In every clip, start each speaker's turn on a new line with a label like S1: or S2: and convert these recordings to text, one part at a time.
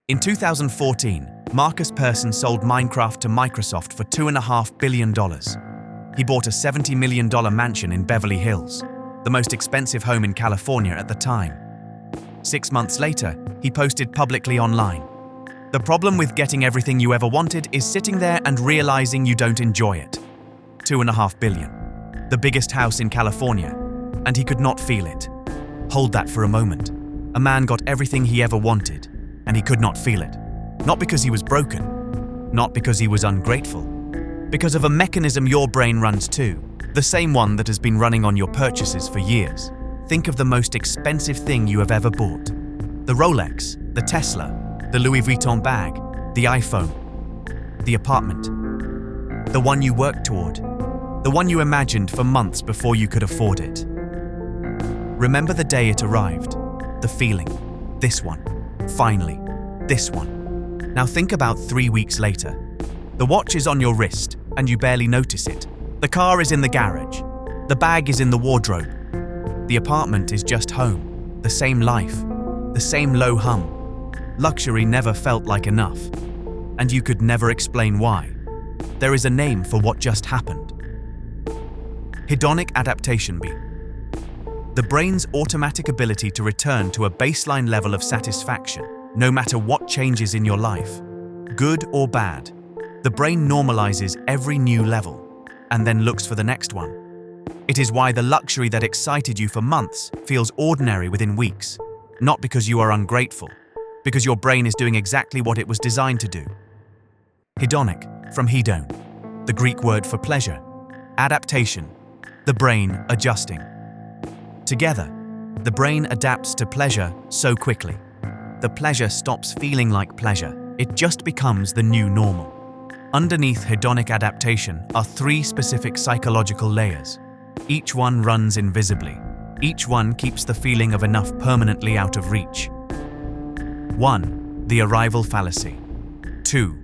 S1: In 2014, Markus Persson sold Minecraft to Microsoft for $2.5 billion. He bought a $70 million mansion in Beverly Hills, the most expensive home in California at the time. 6 months later, he posted publicly online, "The problem with getting everything you ever wanted is sitting there and realizing you don't enjoy it. $2.5 billion. The biggest house in California, and he could not feel it. Hold that for a moment. A man got everything he ever wanted, and he could not feel it. Not because he was broken, not because he was ungrateful, because of a mechanism your brain runs too, the same one that has been running on your purchases for years. Think of the most expensive thing you have ever bought. The Rolex, the Tesla, the Louis Vuitton bag, the iPhone, the apartment. The one you worked toward, the one you imagined for months before you could afford it. Remember the day it arrived, the feeling, this one, finally, this one. Now think about 3 weeks later. The watch is on your wrist and you barely notice it. The car is in the garage. The bag is in the wardrobe. The apartment is just home, the same life, the same low hum. Luxury never felt like enough, and you could never explain why. There is a name for what just happened. Hedonic adaptation B. The brain's automatic ability to return to a baseline level of satisfaction, no matter what changes in your life, good or bad. The brain normalizes every new level, and then looks for the next one. It is why the luxury that excited you for months feels ordinary within weeks, not because you are ungrateful, because your brain is doing exactly what it was designed to do. Hedonic, from hedon, the Greek word for pleasure. Adaptation, the brain adjusting. Together, the brain adapts to pleasure so quickly. The pleasure stops feeling like pleasure. It just becomes the new normal. Underneath hedonic adaptation are 3 specific psychological layers. Each one runs invisibly. Each one keeps the feeling of enough permanently out of reach. 1. The arrival fallacy. 2.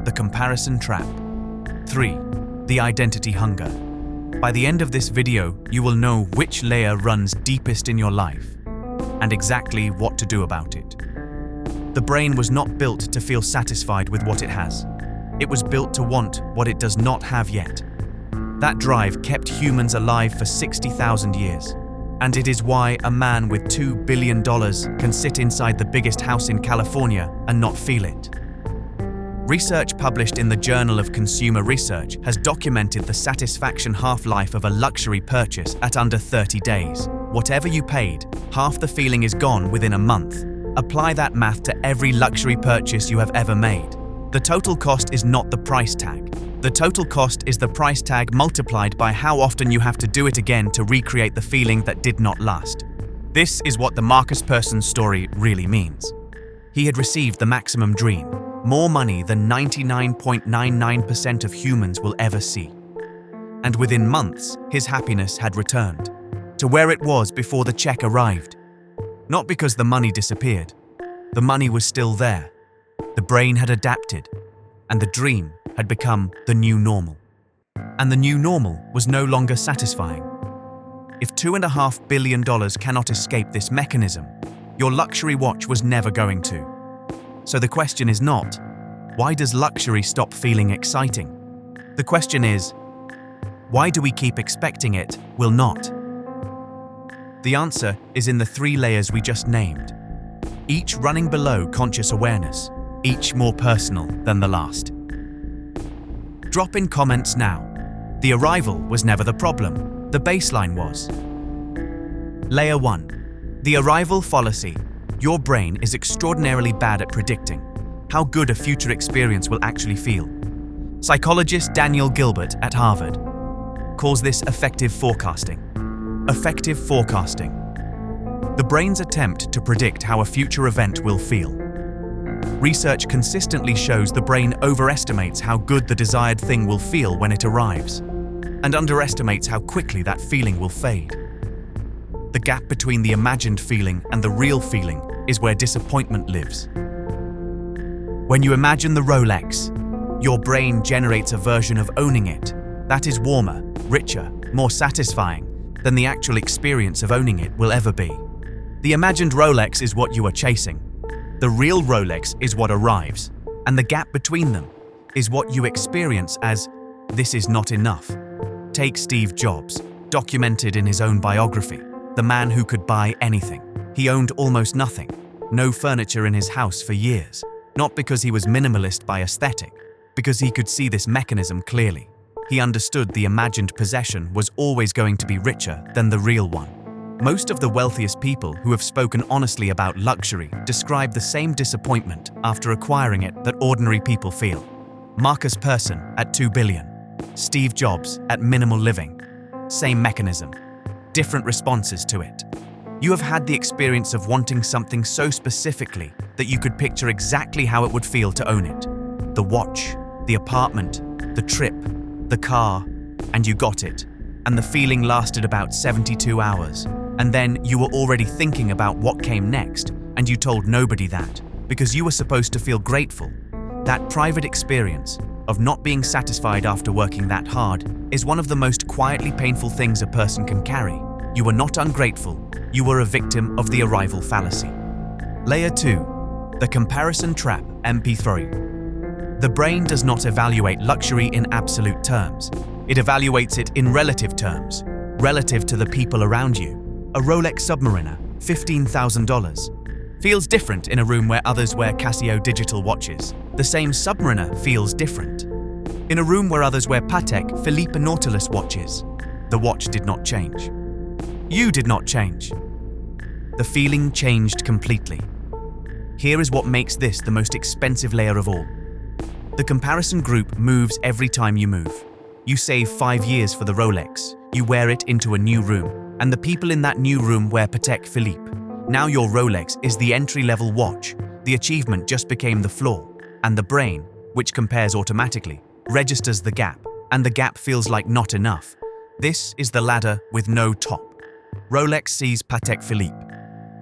S1: The comparison trap. 3. The identity hunger. By the end of this video, you will know which layer runs deepest in your life and exactly what to do about it. The brain was not built to feel satisfied with what it has. It was built to want what it does not have yet. That drive kept humans alive for 60,000 years. And it is why a man with $2 billion can sit inside the biggest house in California and not feel it. Research published in the Journal of Consumer Research has documented the satisfaction half-life of a luxury purchase at under 30 days. Whatever you paid, half the feeling is gone within a month. Apply that math to every luxury purchase you have ever made. The total cost is not the price tag. The total cost is the price tag multiplied by how often you have to do it again to recreate the feeling that did not last. This is what the Markus Persson story really means. He had received the maximum dream, more money than 99.99% of humans will ever see. And within months, his happiness had returned to where it was before the check arrived. Not because the money disappeared. The money was still there. The brain had adapted, and the dream had become the new normal. And the new normal was no longer satisfying. If $2.5 billion cannot escape this mechanism, your luxury watch was never going to. So the question is not, why does luxury stop feeling exciting? The question is, why do we keep expecting it will not? The answer is in the 3 layers we just named, each running below conscious awareness, each more personal than the last. Drop in comments now. The arrival was never the problem, the baseline was. Layer 1. The arrival fallacy. Your brain is extraordinarily bad at predicting how good a future experience will actually feel. Psychologist Daniel Gilbert at Harvard calls this affective forecasting. Affective forecasting. The brain's attempt to predict how a future event will feel. Research consistently shows the brain overestimates how good the desired thing will feel when it arrives, and underestimates how quickly that feeling will fade. The gap between the imagined feeling and the real feeling is where disappointment lives. When you imagine the Rolex, your brain generates a version of owning it that is warmer, richer, more satisfying than the actual experience of owning it will ever be. The imagined Rolex is what you are chasing. The real Rolex is what arrives, and the gap between them is what you experience as "this is not enough." Take Steve Jobs, documented in his own biography, the man who could buy anything. He owned almost nothing, no furniture in his house for years, not because he was minimalist by aesthetic, because he could see this mechanism clearly. He understood the imagined possession was always going to be richer than the real one. Most of the wealthiest people who have spoken honestly about luxury describe the same disappointment after acquiring it that ordinary people feel. Markus Persson at 2 billion. Steve Jobs at minimal living. Same mechanism. Different responses to it. You have had the experience of wanting something so specifically that you could picture exactly how it would feel to own it. The watch, the apartment, the trip, the car, and you got it. And the feeling lasted about 72 hours. And then you were already thinking about what came next, and you told nobody that, because you were supposed to feel grateful. That private experience of not being satisfied after working that hard is one of the most quietly painful things a person can carry. You were not ungrateful, you were a victim of the arrival fallacy. Layer 2. The comparison trap, MP3. The brain does not evaluate luxury in absolute terms. It evaluates it in relative terms, relative to the people around you. A Rolex Submariner, $15,000. Feels different in a room where others wear Casio digital watches. The same Submariner feels different in a room where others wear Patek Philippe Nautilus watches. The watch did not change. You did not change. The feeling changed completely. Here is what makes this the most expensive layer of all. The comparison group moves every time you move. You save 5 years for the Rolex, you wear it into a new room, and the people in that new room wear Patek Philippe. Now your Rolex is the entry-level watch, the achievement just became the floor, and the brain, which compares automatically, registers the gap, and the gap feels like not enough. This is the ladder with no top. Rolex sees Patek Philippe.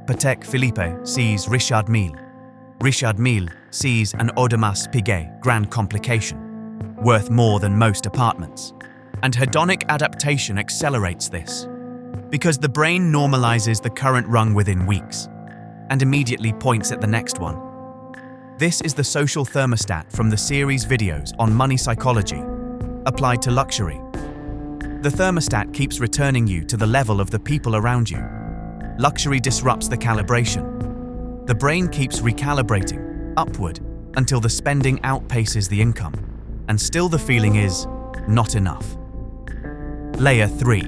S1: Patek Philippe sees Richard Mille. Richard Mille sees an Audemars Piguet Grand Complication, worth more than most apartments. And hedonic adaptation accelerates this, because the brain normalizes the current rung within weeks, and immediately points at the next one. This is the social thermostat from the series videos on money psychology, applied to luxury. The thermostat keeps returning you to the level of the people around you. Luxury disrupts the calibration. The brain keeps recalibrating upward until the spending outpaces the income, and still the feeling is not enough. Layer 3.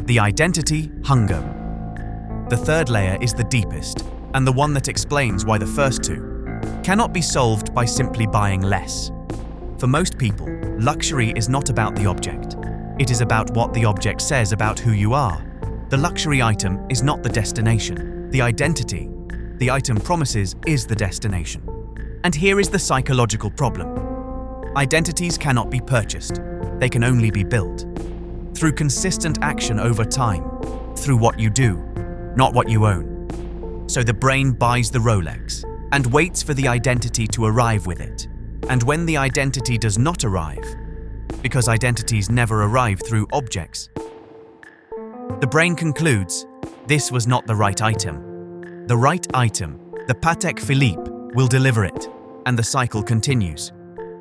S1: The identity hunger. The third layer is the deepest, and the one that explains why the first two cannot be solved by simply buying less. For most people, luxury is not about the object. It is about what the object says about who you are. The luxury item is not the destination. The identity the item promises is the destination. And here is the psychological problem. Identities cannot be purchased. They can only be built. Through consistent action over time, through what you do, not what you own. So the brain buys the Rolex and waits for the identity to arrive with it. And when the identity does not arrive, because identities never arrive through objects, the brain concludes, this was not the right item. The right item, the Patek Philippe, will deliver it, and the cycle continues.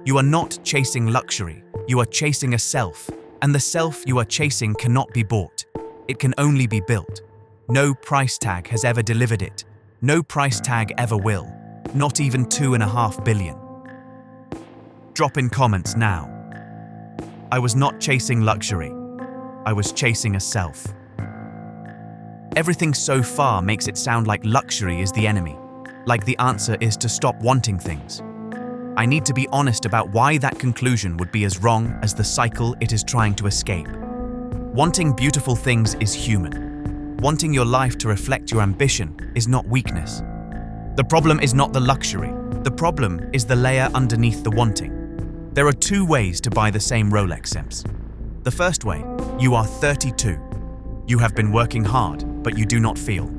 S1: You are not chasing luxury, you are chasing a self, and the self you are chasing cannot be bought. It can only be built. No price tag has ever delivered it. No price tag ever will. Not even 2.5 billion. Drop in comments now. I was not chasing luxury. I was chasing a self. Everything so far makes it sound like luxury is the enemy, like the answer is to stop wanting things. I need to be honest about why that conclusion would be as wrong as the cycle it is trying to escape. Wanting beautiful things is human. Wanting your life to reflect your ambition is not weakness. The problem is not the luxury. The problem is the layer underneath the wanting. There are 2 ways to buy the same Rolex Sims. The first way, you are 32. You have been working hard, but you do not feel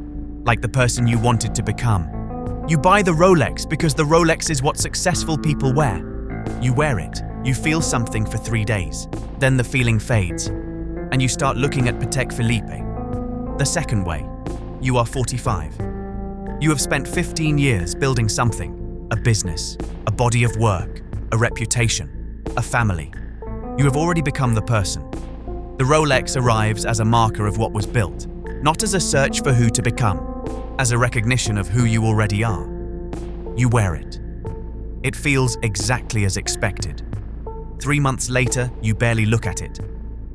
S1: like the person you wanted to become. You buy the Rolex because the Rolex is what successful people wear. You wear it, you feel something for 3 days, then the feeling fades, and you start looking at Patek Philippe. The second way, you are 45. You have spent 15 years building something, a business, a body of work, a reputation, a family. You have already become the person. The Rolex arrives as a marker of what was built, not as a search for who to become, as a recognition of who you already are. You wear it. It feels exactly as expected. 3 months later, you barely look at it.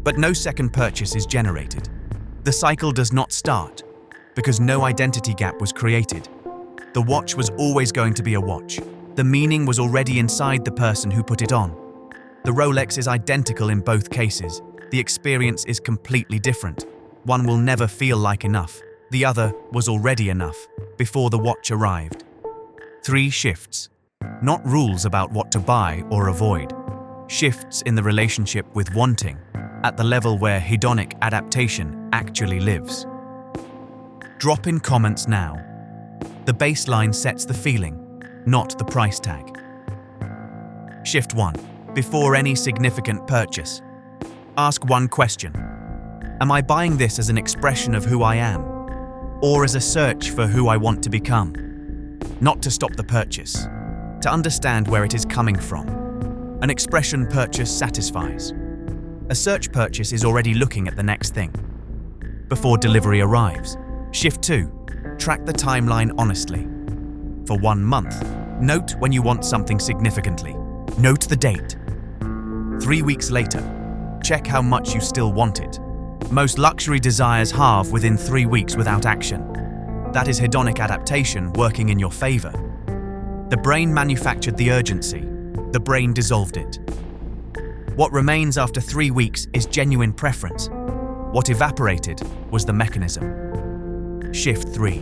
S1: But no second purchase is generated. The cycle does not start, because no identity gap was created. The watch was always going to be a watch. The meaning was already inside the person who put it on. The Rolex is identical in both cases. The experience is completely different. One will never feel like enough. The other was already enough, before the watch arrived. 3 shifts. Not rules about what to buy or avoid. Shifts in the relationship with wanting, at the level where hedonic adaptation actually lives. Drop in comments now. The baseline sets the feeling, not the price tag. Shift 1. Before any significant purchase, ask one question. Am I buying this as an expression of who I am, or as a search for who I want to become? Not to stop the purchase, to understand where it is coming from. An expression purchase satisfies. A search purchase is already looking at the next thing. Before delivery arrives. Shift 2. Track the timeline honestly. For 1 month, note when you want something significantly. Note the date. 3 weeks later, check how much you still want it. Most luxury desires halve within 3 weeks without action. That is hedonic adaptation working in your favor. The brain manufactured the urgency. The brain dissolved it. What remains after 3 weeks is genuine preference. What evaporated was the mechanism. Shift 3.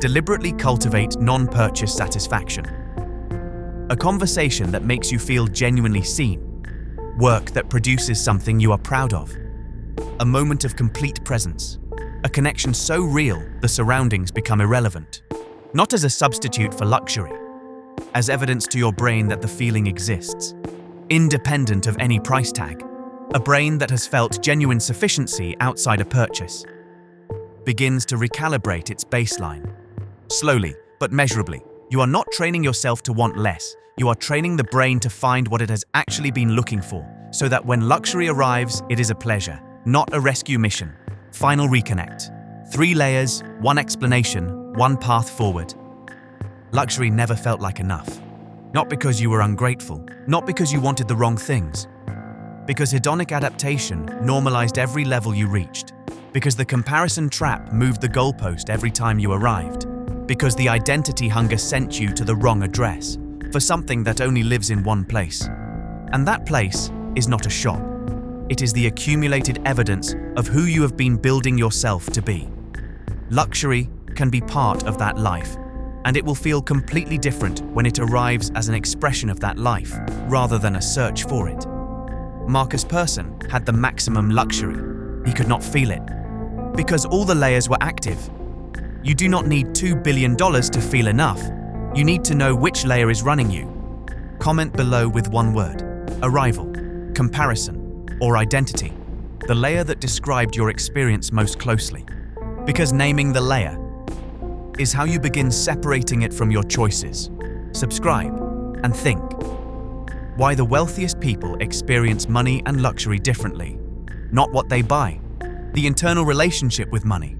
S1: Deliberately cultivate non-purchase satisfaction. A conversation that makes you feel genuinely seen. Work that produces something you are proud of. A moment of complete presence. A connection so real the surroundings become irrelevant. Not as a substitute for luxury, as evidence to your brain that the feeling exists, independent of any price tag. A brain that has felt genuine sufficiency outside a purchase begins to recalibrate its baseline. Slowly, but measurably, you are not training yourself to want less. You are training the brain to find what it has actually been looking for, so that when luxury arrives, it is a pleasure, not a rescue mission. Final reconnect. 3 layers, 1 explanation, 1 path forward. Luxury never felt like enough. Not because you were ungrateful, not because you wanted the wrong things. Because hedonic adaptation normalized every level you reached. Because the comparison trap moved the goalpost every time you arrived. Because the identity hunger sent you to the wrong address, for something that only lives in one place. And that place is not a shop. It is the accumulated evidence of who you have been building yourself to be. Luxury can be part of that life, and it will feel completely different when it arrives as an expression of that life, rather than a search for it. Markus Persson had the maximum luxury. He could not feel it, because all the layers were active. You do not need $2 billion to feel enough. You need to know which layer is running you. Comment below with one word: arrival, comparison, or identity. The layer that described your experience most closely. Because naming the layer is how you begin separating it from your choices. Subscribe and think. Why the wealthiest people experience money and luxury differently. Not what they buy, the internal relationship with money.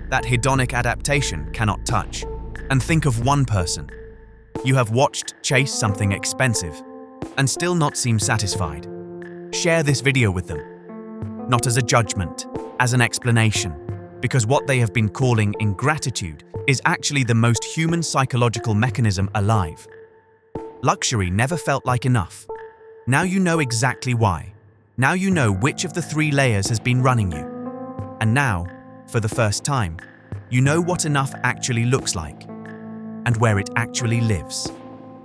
S1: That hedonic adaptation cannot touch. And think of one person you have watched chase something expensive and still not seem satisfied. Share this video with them. Not as a judgment, as an explanation. Because what they have been calling ingratitude is actually the most human psychological mechanism alive. Luxury never felt like enough. Now you know exactly why. Now you know which of the 3 layers has been running you. And now, for the first time, you know what enough actually looks like and where it actually lives.